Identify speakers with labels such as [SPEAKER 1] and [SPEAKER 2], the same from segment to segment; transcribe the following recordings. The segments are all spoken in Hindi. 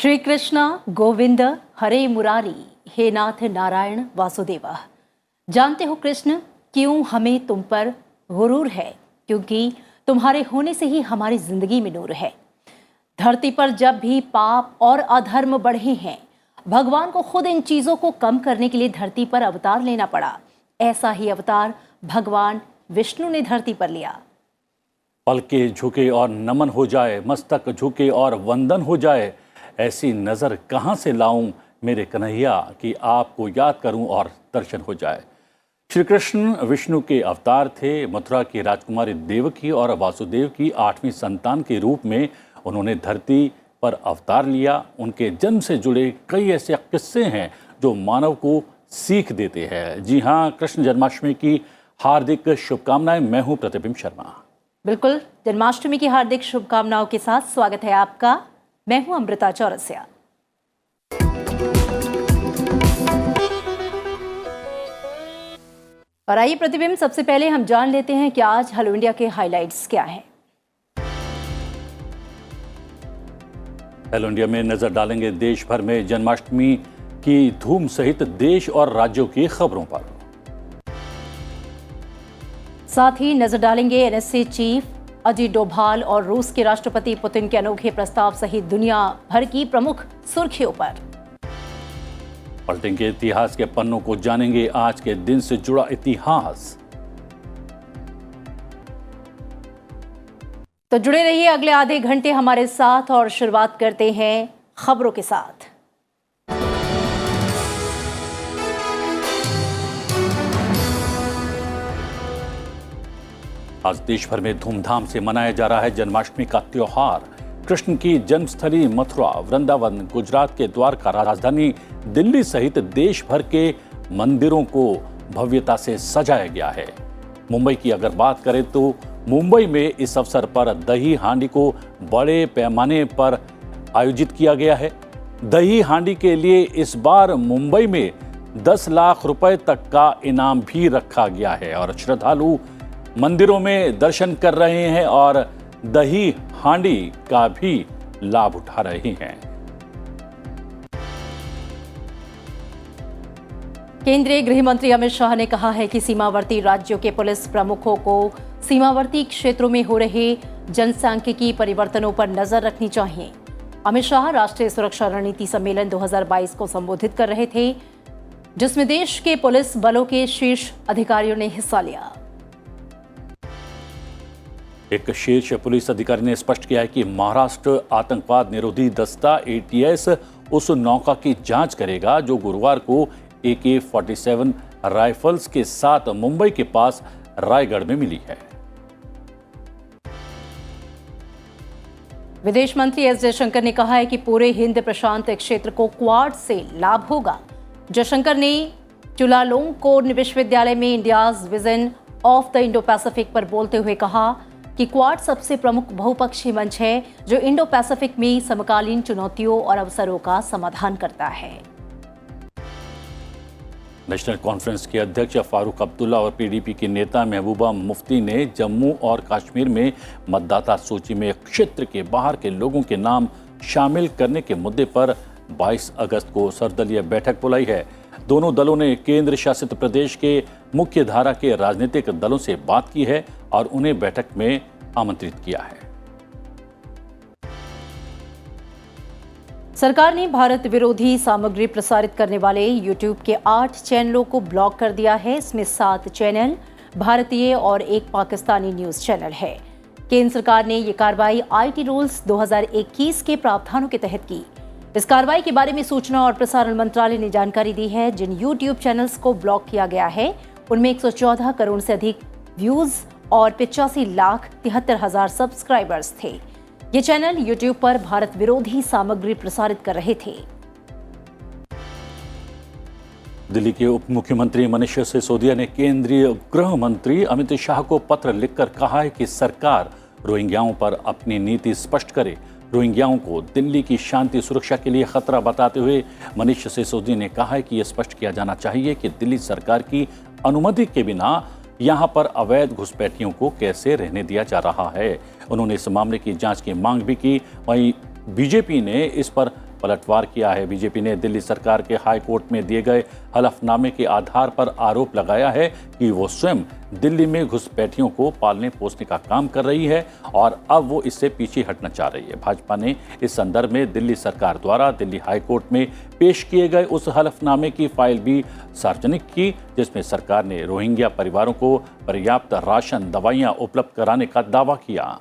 [SPEAKER 1] श्री कृष्ण गोविंद हरे मुरारी हे नाथ नारायण वासुदेवा। जानते हो कृष्ण क्यों हमें तुम पर गुरूर है? क्योंकि तुम्हारे होने से ही हमारी जिंदगी में नूर है। धरती पर जब भी पाप और अधर्म बढ़े हैं, भगवान को खुद इन चीजों को कम करने के लिए धरती पर अवतार लेना पड़ा। ऐसा ही अवतार भगवान विष्णु ने धरती पर लिया।
[SPEAKER 2] पलके झुके और नमन हो जाए, मस्तक झुके और वंदन हो जाए, ऐसी नज़र कहाँ से लाऊं मेरे कन्हैया कि आपको याद करूं और दर्शन हो जाए। श्री कृष्ण विष्णु के अवतार थे। मथुरा की राजकुमारी देवकी और वासुदेव की 8वीं संतान के रूप में उन्होंने धरती पर अवतार लिया। उनके जन्म से जुड़े कई ऐसे किस्से हैं जो मानव को सीख देते हैं। जी हाँ, कृष्ण जन्माष्टमी की हार्दिक शुभकामनाएं। मैं हूँ प्रतिबिंब शर्मा।
[SPEAKER 1] बिल्कुल, जन्माष्टमी की हार्दिक शुभकामनाओं के साथ स्वागत है आपका। मैं हूं अमृता चौरसिया। और आइए प्रतिबिंब, सबसे पहले हम जान लेते हैं कि आज हेलो इंडिया के हाइलाइट्स क्या हैं।
[SPEAKER 2] हेलो इंडिया में नजर डालेंगे देश भर में जन्माष्टमी की धूम सहित देश और राज्यों की खबरों पर।
[SPEAKER 1] साथ ही नजर डालेंगे एनएसए चीफ अजीत डोभाल और रूस के राष्ट्रपति पुतिन के अनोखे प्रस्ताव सहित दुनिया भर की प्रमुख सुर्खियों पर।
[SPEAKER 2] पलटेंगे इतिहास के पन्नों को, जानेंगे आज के दिन से जुड़ा इतिहास।
[SPEAKER 1] तो जुड़े रहिए अगले आधे घंटे हमारे साथ और शुरुआत करते हैं खबरों के साथ।
[SPEAKER 2] आज देश भर में धूमधाम से मनाया जा रहा है जन्माष्टमी का त्योहार। कृष्ण की जन्मस्थली मथुरा, वृंदावन, गुजरात के द्वारका, राजधानी दिल्ली सहित देश भर के मंदिरों को भव्यता से सजाया गया है। मुंबई की अगर बात करें तो मुंबई में इस अवसर पर दही हांडी को बड़े पैमाने पर आयोजित किया गया है। दही हांडी के लिए इस बार मुंबई में 10 लाख रुपए तक का इनाम भी रखा गया है और श्रद्धालु मंदिरों में दर्शन कर रहे हैं और दही हांडी का भी लाभ उठा रहे हैं।
[SPEAKER 1] केंद्रीय गृह मंत्री अमित शाह ने कहा है कि सीमावर्ती राज्यों के पुलिस प्रमुखों को सीमावर्ती क्षेत्रों में हो रहे जनसांख्यिकी परिवर्तनों पर नजर रखनी चाहिए। अमित शाह राष्ट्रीय सुरक्षा रणनीति सम्मेलन 2022 को संबोधित कर रहे थे, जिसमें देश के पुलिस बलों के शीर्ष अधिकारियों ने हिस्सा लिया।
[SPEAKER 2] एक शीर्ष पुलिस अधिकारी ने स्पष्ट किया है कि महाराष्ट्र आतंकवाद निरोधी दस्ता ATS उस नौका की जांच करेगा जो गुरुवार को AK-47 राइफल्स के साथ मुंबई के पास रायगढ़ में मिली है।
[SPEAKER 1] विदेश मंत्री एस जयशंकर ने कहा है कि पूरे हिंद प्रशांत क्षेत्र को क्वाड से लाभ होगा। जयशंकर ने चुलालोंगकोर विश्वविद्यालय में India's vision of the Indo Pacific पर बोलते हुए कहा कि क्वाड सबसे प्रमुख बहुपक्षीय मंच है जो इंडो पैसिफिक में समकालीन चुनौतियों और अवसरों का समाधान करता है।
[SPEAKER 2] नेशनल कॉन्फ्रेंस के अध्यक्ष फारूक अब्दुल्ला और PDP के नेता महबूबा मुफ्ती ने जम्मू और कश्मीर में मतदाता सूची में क्षेत्र के बाहर के लोगों के नाम शामिल करने के मुद्दे पर 22 अगस्त को सर्वदलीय बैठक बुलाई है। दोनों दलों ने केंद्र शासित प्रदेश के मुख्य धारा के राजनीतिक दलों से बात की है और उन्हें बैठक में आमंत्रित किया है।
[SPEAKER 1] सरकार ने भारत विरोधी सामग्री प्रसारित करने वाले YouTube के 8 चैनलों को ब्लॉक कर दिया है। इसमें 7 चैनल भारतीय और एक पाकिस्तानी न्यूज चैनल है। केंद्र सरकार ने ये कार्रवाई IT रूल्स 2021 के प्रावधानों के तहत की। इस कार्रवाई के बारे में सूचना और प्रसारण मंत्रालय ने जानकारी दी है। जिन YouTube चैनल्स को ब्लॉक किया गया है उनमें 114 करोड़ से अधिक व्यूज और 85,73,000 सब्सक्राइबर्स थे। ये चैनल YouTube पर भारत विरोधी सामग्री प्रसारित कर रहे थे।
[SPEAKER 2] दिल्ली के उप मुख्यमंत्री मनीष सिसोदिया ने केंद्रीय गृह मंत्री अमित शाह को पत्र लिखकर कहा है कि सरकार रोहिंग्याओं पर अपनी नीति स्पष्ट करे। रोहिंग्याओं को दिल्ली की शांति सुरक्षा के लिए खतरा बताते हुए मनीष सिसोदिया ने कहा है कि यह स्पष्ट किया जाना चाहिए कि दिल्ली सरकार की अनुमति के बिना यहां पर अवैध घुसपैठियों को कैसे रहने दिया जा रहा है। उन्होंने इस मामले की जांच की मांग भी की। वहीं बीजेपी ने इस पर पलटवार किया है। बीजेपी ने दिल्ली सरकार के हाई कोर्ट में दिए गए हलफनामे के आधार पर आरोप लगाया है कि वो स्वयं दिल्ली में घुसपैठियों को पालने पोसने का काम कर रही है और अब वो इससे पीछे हटना चाह रही है। भाजपा ने इस संदर्भ में दिल्ली सरकार द्वारा दिल्ली हाई कोर्ट में पेश किए गए उस हलफनामे की फाइल भी सार्वजनिक की, जिसमें सरकार ने रोहिंग्या परिवारों को पर्याप्त राशन, दवाइयां उपलब्ध कराने का दावा किया।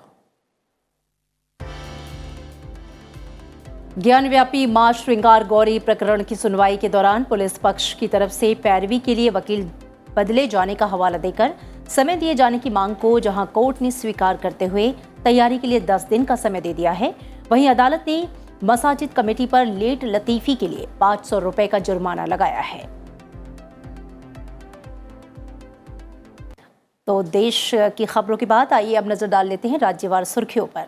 [SPEAKER 1] ज्ञानव्यापी मां श्रृंगार गौरी प्रकरण की सुनवाई के दौरान पुलिस पक्ष की तरफ से पैरवी के लिए वकील बदले जाने का हवाला देकर समय दिए जाने की मांग को जहां कोर्ट ने स्वीकार करते हुए तैयारी के लिए 10 दिन का समय दे दिया है, वहीं अदालत ने मसाजिद कमेटी पर लेट लतीफी के लिए 500 रुपए का जुर्माना लगाया है। तो देश की खबरों के बाद आइए अब नजर डाल लेते हैं राज्यवार सुर्खियों पर।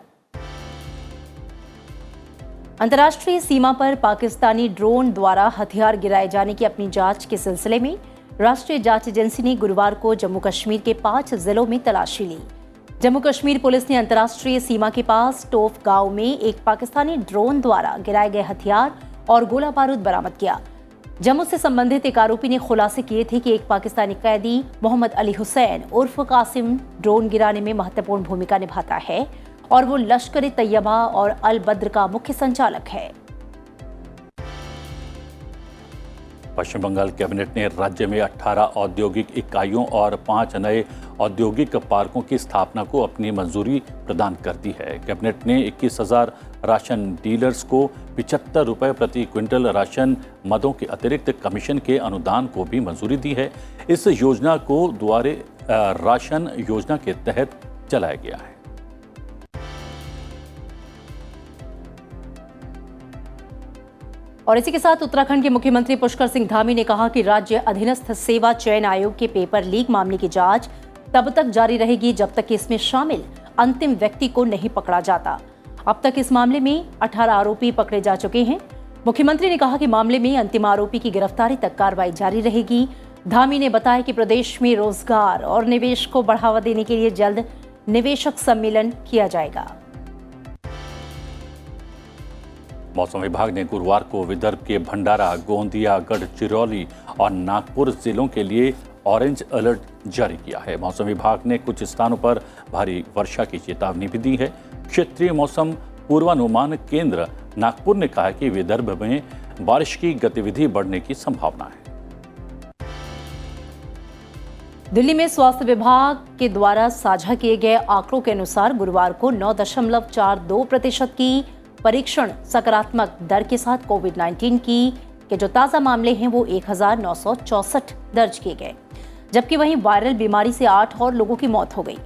[SPEAKER 1] अंतर्राष्ट्रीय सीमा पर पाकिस्तानी ड्रोन द्वारा हथियार गिराए जाने की अपनी जांच के सिलसिले में राष्ट्रीय जांच एजेंसी ने गुरुवार को जम्मू कश्मीर के 5 जिलों में तलाशी ली। जम्मू कश्मीर पुलिस ने अंतर्राष्ट्रीय सीमा के पास टोफ गांव में एक पाकिस्तानी ड्रोन द्वारा गिराए गए हथियार और गोला बारूद बरामद किया। जम्मू से संबंधित एक आरोपी ने खुलासे किए थे कि एक पाकिस्तानी कैदी मोहम्मद अली हुसैन उर्फ कासिम ड्रोन गिराने में महत्वपूर्ण भूमिका निभाता है और वो लश्कर तैयबा और अल बद्र का मुख्य संचालक है।
[SPEAKER 2] पश्चिम बंगाल कैबिनेट ने राज्य में 18 औद्योगिक इकाइयों और 5 नए औद्योगिक पार्कों की स्थापना को अपनी मंजूरी प्रदान कर दी है। कैबिनेट ने 21,000 राशन डीलर्स को 75 रुपए प्रति क्विंटल राशन मदों के अतिरिक्त कमीशन के अनुदान को भी मंजूरी दी है। इस योजना को द्वारे राशन योजना के तहत चलाया गया है।
[SPEAKER 1] और इसी के साथ उत्तराखंड के मुख्यमंत्री पुष्कर सिंह धामी ने कहा कि राज्य अधीनस्थ सेवा चयन आयोग के पेपर लीक मामले की जांच तब तक जारी रहेगी जब तक इसमें शामिल अंतिम व्यक्ति को नहीं पकड़ा जाता। अब तक इस मामले में 18 आरोपी पकड़े जा चुके हैं। मुख्यमंत्री ने कहा कि मामले में अंतिम आरोपी की गिरफ्तारी तक कार्रवाई जारी रहेगी। धामी ने बताया कि प्रदेश में रोजगार और निवेश को बढ़ावा देने के लिए जल्द निवेशक सम्मेलन किया जाएगा।
[SPEAKER 2] मौसम विभाग ने गुरुवार को विदर्भ के भंडारा, गोंदिया, गढ़चिरौली और नागपुर जिलों के लिए ऑरेंज अलर्ट जारी किया है। मौसम विभाग ने कुछ स्थानों पर भारी वर्षा की चेतावनी भी दी है। क्षेत्रीय मौसम पूर्वानुमान केंद्र नागपुर ने कहा कि विदर्भ में बारिश की गतिविधि बढ़ने की संभावना है।
[SPEAKER 1] दिल्ली में स्वास्थ्य विभाग के द्वारा साझा किए गए आंकड़ों के अनुसार गुरुवार को 9.42% की परीक्षण सकारात्मक दर के साथ कोविड-19 के जो ताज़ा मामले हैं वो 1964 दर्ज किए गए, जबकि वहीं वायरल बीमारी से 8 और लोगों की मौत हो गई।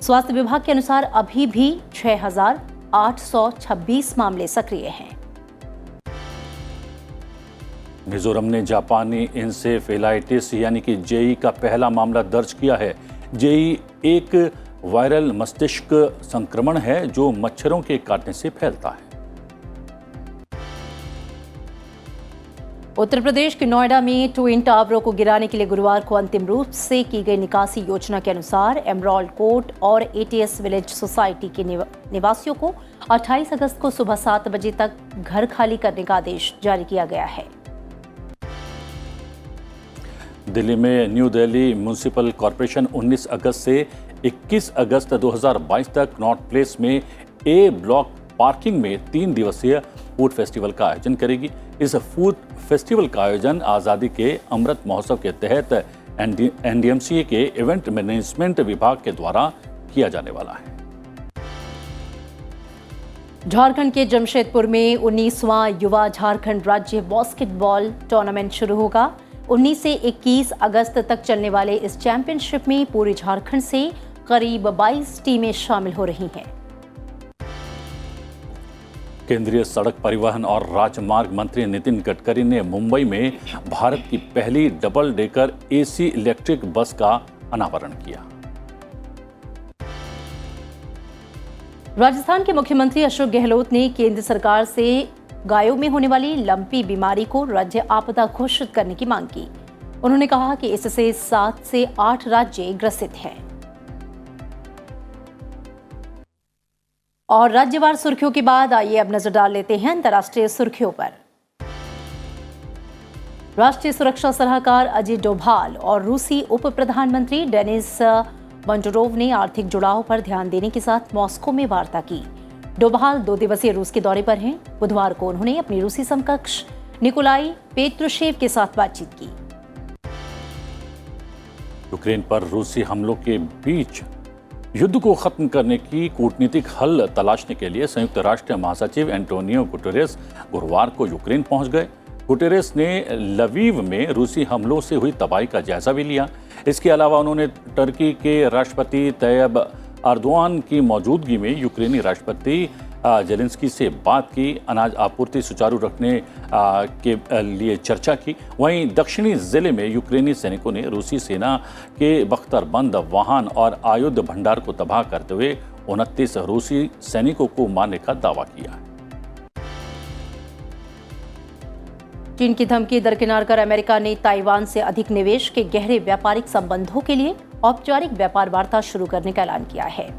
[SPEAKER 1] स्वास्थ्य विभाग के अनुसार अभी भी 6,826 मामले सक्रिय हैं।
[SPEAKER 2] मिजोरम ने जापानी इंसेफेलाइटिस यानी कि जेई का पहला मामला दर्ज किया है। जेई एक वायरल मस्तिष्क संक्रमण है जो मच्छरों के काटने से फैलता है।
[SPEAKER 1] उत्तर प्रदेश के नोएडा में ट्विन टावरों को गिराने के लिए गुरुवार को अंतिम रूप से की गई निकासी योजना के अनुसार एमराल्ड कोर्ट और एटीएस विलेज सोसाइटी के निवासियों को 28 अगस्त को सुबह 7 बजे तक घर खाली करने का आदेश जारी किया गया है।
[SPEAKER 2] दिल्ली में न्यू दिल्ली म्युनिसिपल कॉरपोरेशन 19 अगस्त से 21 अगस्त 2022 तक नॉर्थ प्लेस में ए ब्लॉक पार्किंग में 3 दिवसीय फूड फेस्टिवल का आयोजन करेगी। इस फूड फेस्टिवल का आयोजन आज़ादी के अमृत महोत्सव के तहत एनडीएमसी के इवेंट मैनेजमेंट विभाग के द्वारा किया जाने वाला है।
[SPEAKER 1] झारखंड के जमशेदपुर में 19वां युवा झारखंड राज्य बास्केटबॉल टूर्नामेंट शुरू होगा। 19 से 21 अगस्त तक चलने वाले इस चैंपियनशिप में पूरे झारखंड से करीब 22 टीमें शामिल हो रही हैं।
[SPEAKER 2] केंद्रीय सड़क परिवहन और राजमार्ग मंत्री नितिन गडकरी ने मुंबई में भारत की पहली double decker AC electric bus का अनावरण किया।
[SPEAKER 1] राजस्थान के मुख्यमंत्री अशोक गहलोत ने केंद्र सरकार से गायों में होने वाली लंपी बीमारी को राज्य आपदा घोषित करने की मांग की। उन्होंने कहा कि इससे 7 से 8 राज्य ग्रसित हैं। और राज्यवार सुर्खियों के बाद आइए अब नजर डाल लेते हैं अंतर्राष्ट्रीय सुर्खियों पर। राष्ट्रीय सुरक्षा सलाहकार अजित डोभाल और रूसी उप प्रधानमंत्री डेनिस मोंटोरोव ने आर्थिक जुड़ाव पर ध्यान देने के साथ मॉस्को में वार्ता की। डोभाल 2 दिवसीय रूस के दौरे पर हैं। बुधवार को उन्होंने अपने रूसी समकक्ष निकोलाई पेट्रुशेव के साथ बातचीत की।
[SPEAKER 2] यूक्रेन पर रूसी हमलों के बीच युद्ध को खत्म करने की कूटनीतिक हल तलाशने के लिए संयुक्त राष्ट्र महासचिव एंटोनियो गुटेरेस गुरुवार को यूक्रेन पहुंच गए। गुटेरेस ने लवीव में रूसी हमलों से हुई तबाही का जायजा भी लिया। इसके अलावा उन्होंने टर्की के राष्ट्रपति तैयब अर्दोआन की मौजूदगी में यूक्रेनी राष्ट्रपति जेलेंस्की से बात की, अनाज आपूर्ति सुचारू रखने के लिए चर्चा की। वहीं दक्षिणी जिले में यूक्रेनी सैनिकों ने रूसी सेना के बख्तरबंद वाहन और आयुध भंडार को तबाह करते हुए 29 रूसी सैनिकों को मारने का दावा किया है।
[SPEAKER 1] चीन की धमकी दरकिनार कर अमेरिका ने ताइवान से अधिक निवेश के गहरे व्यापारिक संबंधों के लिए औपचारिक व्यापार वार्ता शुरू करने का ऐलान किया है।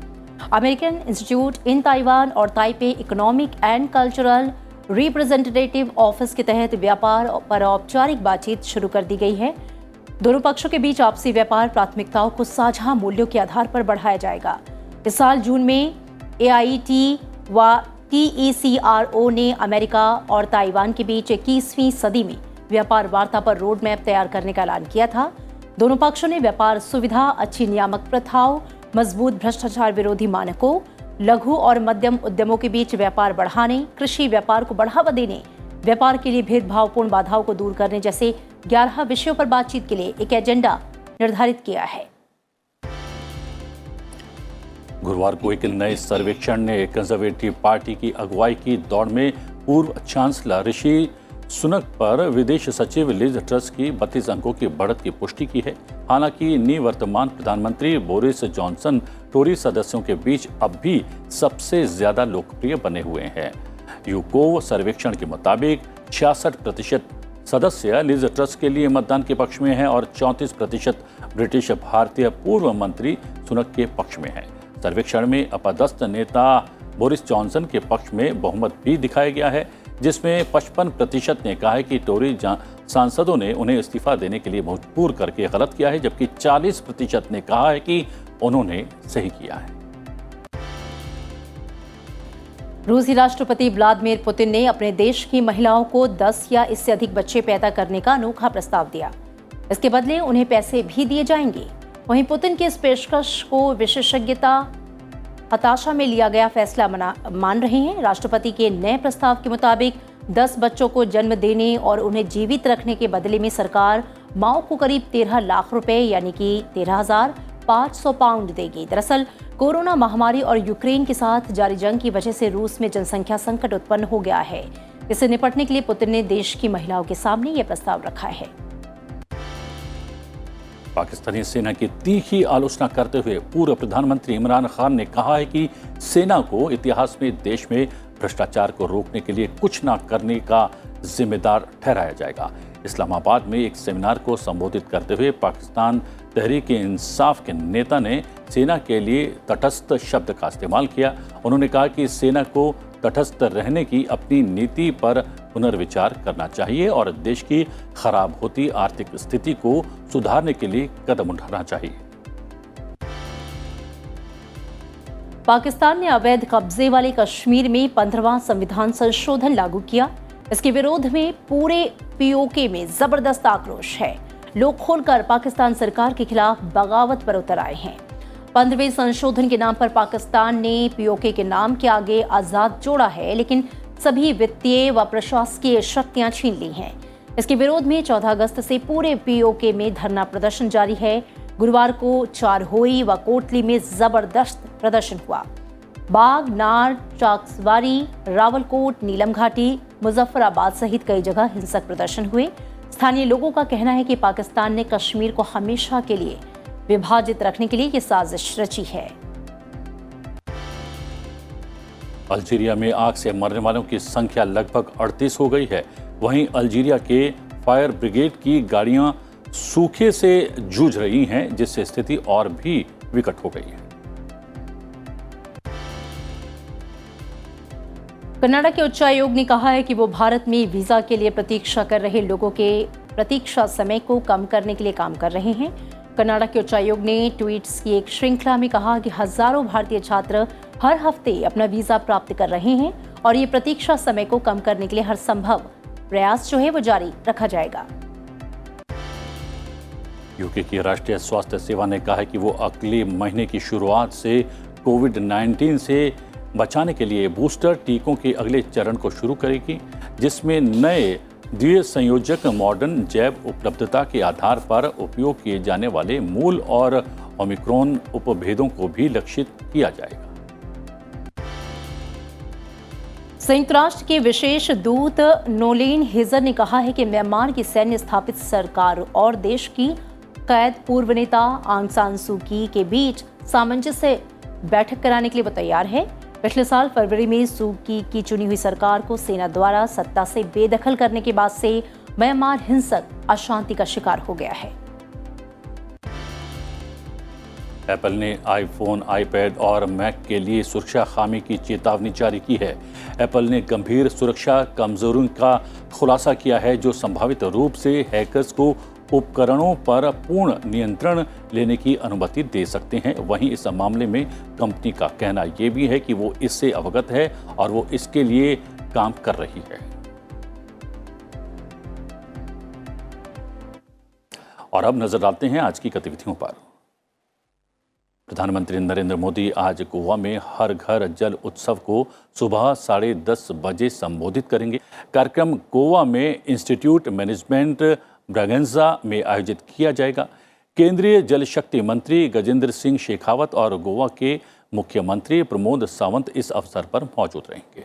[SPEAKER 1] अमेरिकन इंस्टीट्यूट इन ताइवान और Taipei economic and cultural representative office के तहत व्यापार पर औपचारिक बातचीत शुरू कर दी गई है। दोनों पक्षों के बीच आपसी व्यापार प्राथमिकताओं को साझा मूल्यों के आधार पर बढ़ाया जाएगा। इस साल जून में AIT व TECRO ने अमेरिका और ताइवान के बीच 21वीं सदी में व्यापार वार्ता पर रोड मैप तैयार करने का ऐलान किया था। दोनों पक्षों ने व्यापार सुविधा, अच्छी नियामक प्रथाओं, मजबूत भ्रष्टाचार विरोधी मानकों, लघु और मध्यम उद्यमों के बीच व्यापार बढ़ाने, कृषि व्यापार को बढ़ावा देने, व्यापार के लिए भेदभावपूर्ण बाधाओं को दूर करने जैसे 11 विषयों पर बातचीत के लिए एक एजेंडा निर्धारित किया है।
[SPEAKER 2] गुरुवार को एक नए सर्वेक्षण ने कंजर्वेटिव पार्टी की अगुवाई की दौड़ में पूर्व चांसलर ऋषि सुनक पर विदेश सचिव लिज ट्रस की 32 अंकों की बढ़त की पुष्टि की है। हालांकि निवर्तमान प्रधानमंत्री बोरिस जॉनसन टोरी सदस्यों के बीच अब भी सबसे ज्यादा लोकप्रिय बने हुए हैं। यूकोव सर्वेक्षण के मुताबिक 66% सदस्य लिज ट्रस के लिए मतदान के पक्ष में हैं और 34% ब्रिटिश भारतीय पूर्व मंत्री सुनक के पक्ष में हैं। सर्वेक्षण में अपदस्थ नेता बोरिस जॉनसन के पक्ष में बहुमत भी दिखाया गया है, जिसमें 55% ने कहा है कि टोरी सांसदों ने उन्हें इस्तीफा देने के लिए मजबूर करके गलत किया है, जबकि 40% ने कहा है कि उन्होंने सही किया है।
[SPEAKER 1] रूसी राष्ट्रपति व्लादिमीर पुतिन ने अपने देश की महिलाओं को 10 या इससे अधिक बच्चे पैदा करने का अनोखा प्रस्ताव दिया। इसके बदले उन्हें पैसे भी दिए जाएंगे। वहीं पुतिन की इस पेशकश को विशेषज्ञता हताशा में लिया गया फैसला मान रहे हैं। राष्ट्रपति के नए प्रस्ताव के मुताबिक 10 बच्चों को जन्म देने और उन्हें जीवित रखने के बदले में सरकार माओ को करीब 13 लाख रुपए यानी कि 13,500 पाउंड देगी। दरअसल कोरोना महामारी और यूक्रेन के साथ जारी जंग की वजह से रूस में जनसंख्या संकट उत्पन्न हो गया है। इससे निपटने के लिए पुतिन ने देश की महिलाओं के सामने यह प्रस्ताव रखा है।
[SPEAKER 2] पाकिस्तानी सेना की तीखी आलोचना करते हुए पूर्व प्रधानमंत्री इमरान खान ने कहा है कि सेना को इतिहास में देश में भ्रष्टाचार को रोकने के लिए कुछ न करने का जिम्मेदार ठहराया जाएगा। इस्लामाबाद में एक सेमिनार को संबोधित करते हुए पाकिस्तान तहरीक इंसाफ के नेता ने सेना के लिए तटस्थ शब्द का इस्तेमाल किया। उन्होंने कहा कि सेना को तटस्थ रहने की अपनी नीति पर पुनर्विचार करना चाहिए और देश की खराब होती आर्थिक स्थिति को सुधारने के लिए कदम उठाना चाहिए।
[SPEAKER 1] पाकिस्तान ने अवैध कब्जे वाले कश्मीर में 15वां संविधान संशोधन लागू किया। इसके विरोध में पूरे POK में जबरदस्त आक्रोश है। लोग खोलकर पाकिस्तान सरकार के खिलाफ बगावत पर उतर आए हैं। 15वें संशोधन के नाम पर पाकिस्तान ने POK के नाम के आगे आजाद जोड़ा है, लेकिन सभी वित्तीय व प्रशासकीय शक्तियां छीन ली हैं। इसके विरोध में 14 अगस्त से पूरे POK में धरना प्रदर्शन जारी है। गुरुवार को चारहोई व कोटली में जबरदस्त प्रदर्शन हुआ। बाग, नार, चाक्सवारी, रावलकोट, नीलम घाटी, मुजफ्फराबाद सहित कई जगह हिंसक प्रदर्शन हुए। स्थानीय लोगों का कहना है कि पाकिस्तान ने कश्मीर को हमेशा के लिए विभाजित रखने के लिए ये साजिश रची है।
[SPEAKER 2] अल्जीरिया में आग से मरने वालों की संख्या लगभग 38 हो गई है। वहीं अल्जीरिया के फायर ब्रिगेड की गाड़ियां सूखे से जूझ रही हैं, जिससे स्थिति और भी विकट हो गई है।
[SPEAKER 1] कनाडा के उच्चायोग ने कहा है कि वो भारत में वीजा के लिए प्रतीक्षा कर रहे लोगों के प्रतीक्षा समय को कम करने के लिए काम कर रहे हैं। कनाडा के उच्चायोग ने ट्वीट्स की एक श्रृंखला में कहा कि हजारों भारतीय छात्र हर हफ्ते अपना वीजा प्राप्त कर रहे हैं और ये प्रतीक्षा समय को कम करने के लिए हर संभव प्रयास जो है वो जारी रखा जाएगा।
[SPEAKER 2] यूके की राष्ट्रीय स्वास्थ्य सेवा ने कहा है कि वो अगले महीने की शुरुआत से कोविड-19 से बचाने के लिए बूस्टर टीकों के अगले चरण को शुरू करेगी, जिसमें नए द्विसंयोजक मॉडर्न जैव उपलब्धता के आधार पर उपयोग किए जाने वाले मूल और ओमिक्रॉन उपभेदों को भी लक्षित किया जाएगा।
[SPEAKER 1] संयुक्त राष्ट्र के विशेष दूत नोलेन हेजर ने कहा है कि म्यांमार की सैन्य स्थापित सरकार और देश की कैद पूर्व नेता आंग सान सू की के बीच सामंजस्य बैठक कराने के लिए वो तैयार है। पिछले साल फरवरी में सू की चुनी हुई सरकार को सेना द्वारा सत्ता से बेदखल करने के बाद से म्यांमार हिंसक अशांति का शिकार हो गया है।
[SPEAKER 2] एप्पल ने आईफोन, आईपैड और मैक के लिए सुरक्षा खामी की चेतावनी जारी की है। एप्पल ने गंभीर सुरक्षा कमजोरियों का खुलासा किया है जो संभावित रूप से हैकर्स को उपकरणों पर पूर्ण नियंत्रण लेने की अनुमति दे सकते हैं। वहीं इस मामले में कंपनी का कहना यह भी है कि वो इससे अवगत है और वो इसके लिए काम कर रही है। और अब नजर डालते हैं आज की गतिविधियों पर। प्रधानमंत्री नरेंद्र मोदी आज गोवा में हर घर जल उत्सव को सुबह 10:30 बजे संबोधित करेंगे। कार्यक्रम गोवा में इंस्टीट्यूट मैनेजमेंट ब्रागेंजा में आयोजित किया जाएगा। केंद्रीय जल शक्ति मंत्री गजेंद्र सिंह शेखावत और गोवा के मुख्यमंत्री प्रमोद सावंत इस अवसर पर मौजूद रहेंगे।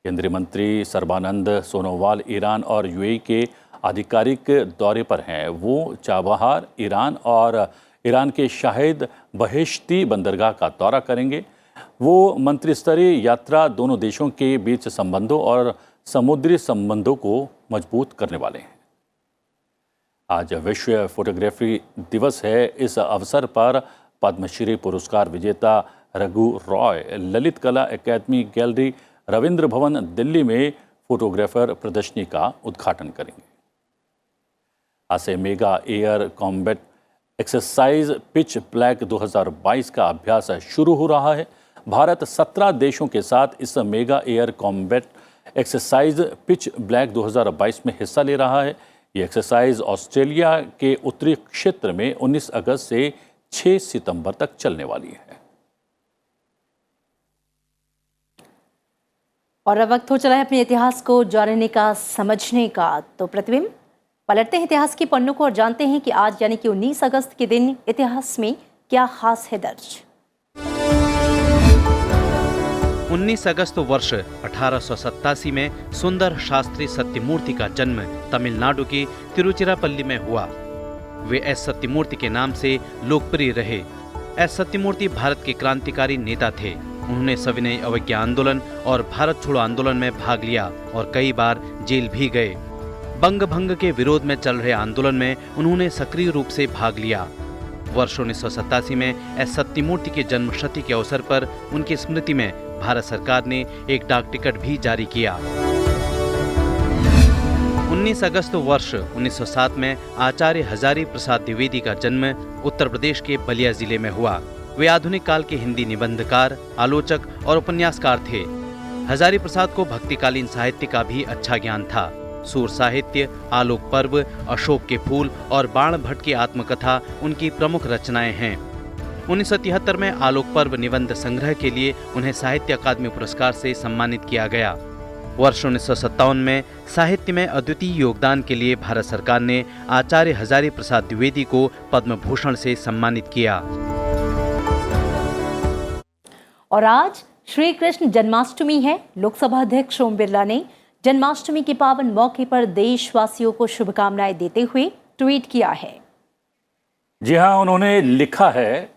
[SPEAKER 2] केंद्रीय मंत्री सर्बानंद सोनोवाल ईरान और यूएई के आधिकारिक दौरे पर हैं। वो चाबहार, ईरान के शाहिद बहेश्ती बंदरगाह का दौरा करेंगे। वो मंत्री स्तरीय यात्रा दोनों देशों के बीच संबंधों और समुद्री संबंधों को मजबूत करने वाले हैं। आज विश्व फोटोग्राफी दिवस है। इस अवसर पर पद्मश्री पुरस्कार विजेता रघु रॉय ललित कला अकादमी गैलरी रविंद्र भवन दिल्ली में फोटोग्राफर प्रदर्शनी का उद्घाटन करेंगे। आज से mega air combat exercise pitch black 2022 का अभ्यास शुरू हो रहा है। भारत 17 देशों के साथ इस mega air combat exercise pitch black 2022 में हिस्सा ले रहा है। ये एक्सरसाइज ऑस्ट्रेलिया के उत्तरी क्षेत्र में 19 अगस्त से 6 सितंबर तक चलने वाली है।
[SPEAKER 1] और अब वक्त हो चला है अपने इतिहास को जानने का, समझने का। तो प्रतिबिंब पलटते हैं इतिहास के पन्नों को और जानते हैं कि आज यानी कि 19 अगस्त के दिन इतिहास में क्या खास है दर्ज।
[SPEAKER 3] 19 अगस्त वर्ष 1887 में सुंदर शास्त्री सत्यमूर्ति का जन्म तमिलनाडु के तिरुचिरापल्ली में हुआ। वे एस सत्यमूर्ति के नाम से लोकप्रिय रहे। एस सत्यमूर्ति भारत के क्रांतिकारी नेता थे। उन्होंने सविनय अवज्ञा आंदोलन और भारत छोड़ो आंदोलन में भाग लिया और कई बार जेल भी गए। बंग भंग के विरोध में चल रहे आंदोलन में उन्होंने सक्रिय रूप से भाग लिया। वर्ष 1987 में एस सत्यमूर्ति के जन्म शती के अवसर पर उनकी स्मृति में भारत सरकार ने एक डाक टिकट भी जारी किया। 19 अगस्त वर्ष 1907 में आचार्य हजारी प्रसाद द्विवेदी का जन्म उत्तर प्रदेश के बलिया जिले में हुआ। वे आधुनिक काल के हिंदी निबंधकार, आलोचक और उपन्यासकार थे। हजारी प्रसाद को भक्तिकालीन साहित्य का भी अच्छा ज्ञान था। सूर साहित्य, आलोक पर्व, अशोक के फूल और बाण भट्ट की आत्मकथा उनकी प्रमुख रचनाएं हैं। 1973 में आलोक पर्व निबंध संग्रह के लिए उन्हें साहित्य अकादमी पुरस्कार से सम्मानित किया गया। वर्ष 1957 में साहित्य में अद्वितीय योगदान के लिए भारत सरकार ने आचार्य हजारी प्रसाद द्विवेदी को पद्म भूषण से सम्मानित किया।
[SPEAKER 1] और आज श्री कृष्ण जन्माष्टमी है। लोकसभा अध्यक्ष ओम बिरला ने जन्माष्टमी के पावन मौके पर देशवासियों को शुभकामनाएं देते हुए ट्वीट किया है।
[SPEAKER 2] जी हां, उन्होंने लिखा है,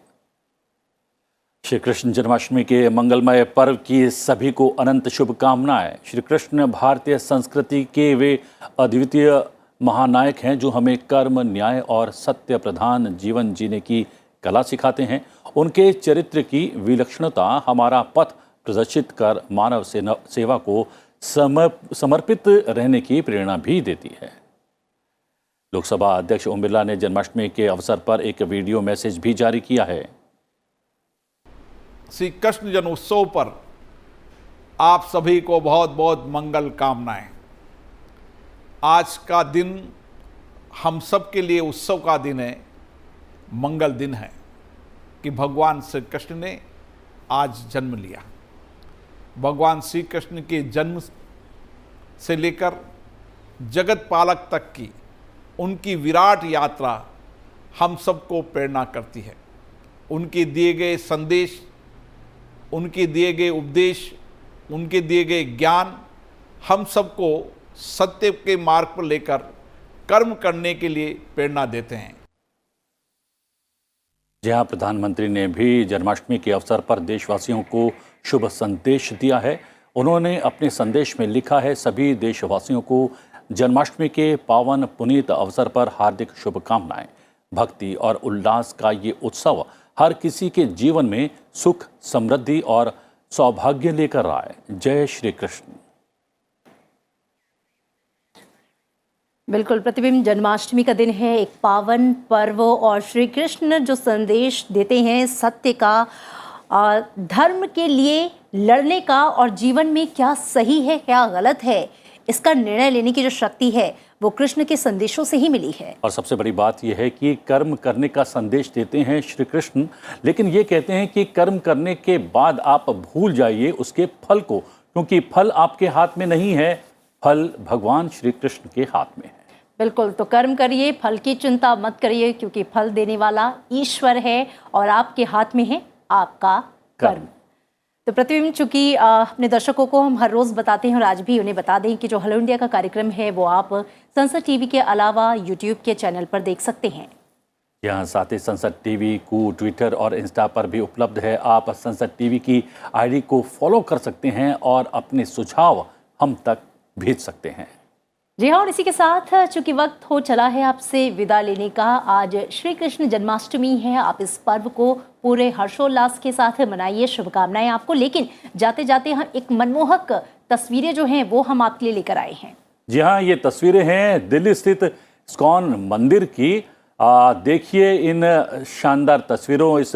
[SPEAKER 2] श्री कृष्ण जन्माष्टमी के मंगलमय पर्व की सभी को अनंत शुभकामनाएं। श्री कृष्ण भारतीय संस्कृति के वे अद्वितीय महानायक हैं जो हमें कर्म, न्याय और सत्य प्रधान जीवन जीने की कला सिखाते हैं। उनके चरित्र की विलक्षणता हमारा पथ प्रदर्शित कर मानव सेवा को समर्पित रहने की प्रेरणा भी देती है। लोकसभा अध्यक्ष ओम बिरला ने जन्माष्टमी के अवसर पर एक वीडियो मैसेज भी जारी किया है।
[SPEAKER 4] श्री कृष्ण जन्मोत्सव पर आप सभी को बहुत बहुत मंगल कामनाएं। आज का दिन हम सब के लिए उत्सव का दिन है, मंगल दिन है कि भगवान श्री कृष्ण ने आज जन्म लिया। भगवान श्री कृष्ण के जन्म से लेकर जगत पालक तक की उनकी विराट यात्रा हम सबको प्रेरणा करती है। उनके दिए गए संदेश, उनके दिए गए उपदेश, उनके दिए गए ज्ञान हम सबको सत्य के मार्ग पर लेकर कर्म करने के लिए प्रेरणा देते हैं।
[SPEAKER 2] जहां प्रधानमंत्री ने भी जन्माष्टमी के अवसर पर देशवासियों को शुभ संदेश दिया है। उन्होंने अपने संदेश में लिखा है, सभी देशवासियों को जन्माष्टमी के पावन पुनीत अवसर पर हार्दिक शुभकामनाएं। भक्ति और उल्लास का ये उत्सव हर किसी के जीवन में सुख, समृद्धि और सौभाग्य लेकर आए। जय श्री कृष्ण।
[SPEAKER 1] बिल्कुल, प्रतिबिंब जन्माष्टमी का दिन है, एक पावन पर्व, और श्री कृष्ण जो संदेश देते हैं सत्य का, धर्म के लिए लड़ने का, और जीवन में क्या सही है क्या गलत है इसका निर्णय लेने की जो शक्ति है वो कृष्ण के संदेशों से ही मिली है।
[SPEAKER 2] और सबसे बड़ी बात यह है कि कर्म करने का संदेश देते हैं श्री कृष्ण, लेकिन ये कहते हैं कि कर्म करने के बाद आप भूल जाइए उसके फल को, क्योंकि फल आपके हाथ में नहीं है, फल भगवान श्री कृष्ण के हाथ में है।
[SPEAKER 1] बिल्कुल, तो कर्म करिए, फल की चिंता मत करिए, क्योंकि फल देने वाला ईश्वर है और आपके हाथ में है आपका कर्म। तो प्रतिबिंब, चूंकि अपने दर्शकों को हम हर रोज़ बताते हैं और आज भी उन्हें बता दें कि जो हेलो इंडिया का कार्यक्रम है वो आप संसद टीवी के अलावा यूट्यूब के चैनल पर देख सकते हैं।
[SPEAKER 2] यहाँ साथ ही संसद टीवी को ट्विटर और इंस्टा पर भी उपलब्ध है। आप संसद टीवी की आईडी को फॉलो कर सकते हैं और अपने सुझाव हम तक भेज सकते हैं।
[SPEAKER 1] जी हाँ, और इसी के साथ चूंकि वक्त हो चला है आपसे विदा लेने का, आज श्री कृष्ण जन्माष्टमी है, आप इस पर्व को पूरे हर्षोल्लास के साथ मनाइए, शुभकामनाएं आपको। लेकिन जाते जाते हम एक मनमोहक तस्वीरें जो हैं वो हम आपके लिए लेकर आए हैं।
[SPEAKER 2] जी हाँ, ये तस्वीरें हैं दिल्ली स्थित इस्कॉन मंदिर की। देखिए इन शानदार तस्वीरों, इस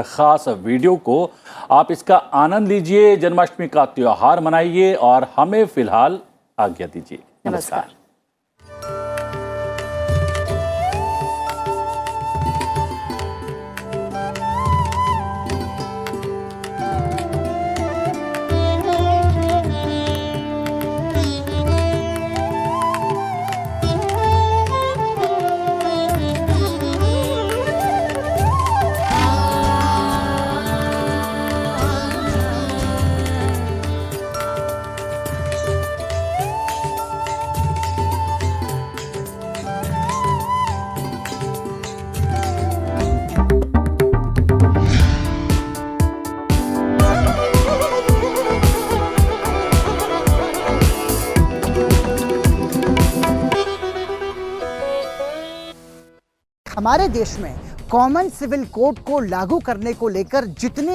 [SPEAKER 2] खास वीडियो को, आप इसका आनंद लीजिए, जन्माष्टमी का त्योहार मनाइए और हमें फिलहाल आज्ञा दीजिए। नमस्कार।
[SPEAKER 5] हमारे देश में कॉमन सिविल कोड को लागू करने को लेकर जितने